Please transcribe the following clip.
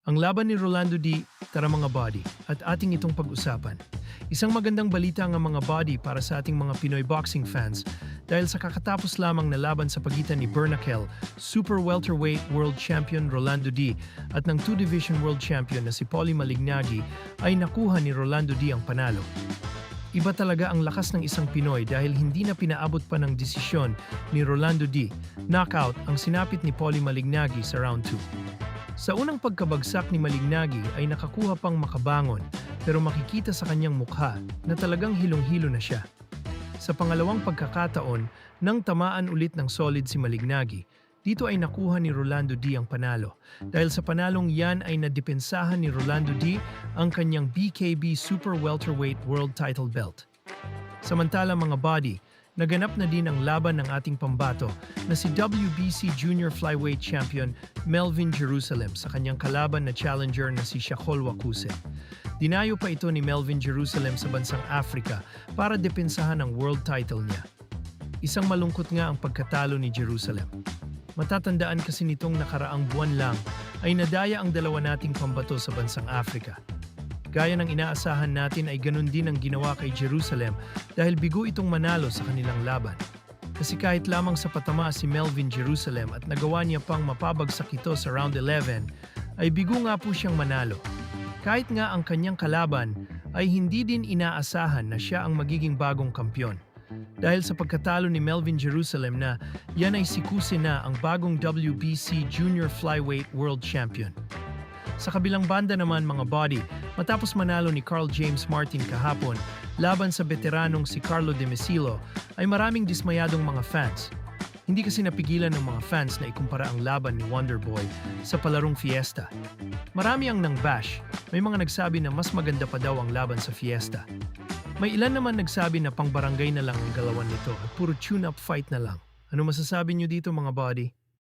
Ang laban ni Rolando D, tara mga body, at ating itong pag-usapan. Isang magandang balita ang mga body para sa ating mga Pinoy boxing fans dahil sa kakatapos lamang na laban sa pagitan ni Bernacle, Super Welterweight World Champion Rolando D at ng 2-Division World Champion na si Polly Malignaggi ay nakuha ni Rolando D ang panalo. Iba talaga ang lakas ng isang Pinoy dahil hindi na pinaabot pa ng desisyon ni Rolando D. Knockout ang sinapit ni Polly Malignaggi sa round 2. Sa unang pagkabagsak ni Malignaggi ay nakakuha pang makabangon pero makikita sa kanyang mukha na talagang hilong-hilo na siya. Sa pangalawang pagkakataon, nang tamaan ulit ng solid si Malignaggi, dito ay nakuha ni Rolando D ang panalo. Dahil sa panalong yan ay nadepensahan ni Rolando D ang kanyang BKB Super Welterweight World Title Belt. Samantala mga body, naganap na din ang laban ng ating pambato na si WBC Junior Flyweight Champion Melvin Jerusalem sa kanyang kalaban na challenger na si Shakol Wakuse. Dinayo pa ito ni Melvin Jerusalem sa bansang Africa para depensahan ang world title niya. Isang malungkot nga ang pagkatalo ni Jerusalem. Matatandaan kasi nitong nakaraang buwan lang ay nadaya ang dalawa nating pambato sa bansang Africa. Gaya ng inaasahan natin ay ganun din ang ginawa kay Jerusalem dahil bigo itong manalo sa kanilang laban. Kasi kahit lamang sa patama si Melvin Jerusalem at nagawa niya pang mapabagsak ito sa round 11, ay bigo nga po siyang manalo. Kahit nga ang kanyang kalaban ay hindi din inaasahan na siya ang magiging bagong kampyon. Dahil sa pagkatalo ni Melvin Jerusalem na yan ay si Kuse na ang bagong WBC Junior Flyweight World Champion. Sa kabilang banda naman mga body, matapos manalo ni Carl James Martin kahapon laban sa veteranong si Carlo Demesilo ay maraming dismayadong mga fans. Hindi kasi napigilan ng mga fans na ikumpara ang laban ni Wonderboy sa palarong Fiesta. Marami ang nang-bash, may mga nagsabi na mas maganda pa daw ang laban sa Fiesta. May ilan naman nagsabi na pang-barangay na lang ang galawan nito at puro tune-up fight na lang. Ano masasabi niyo dito mga body?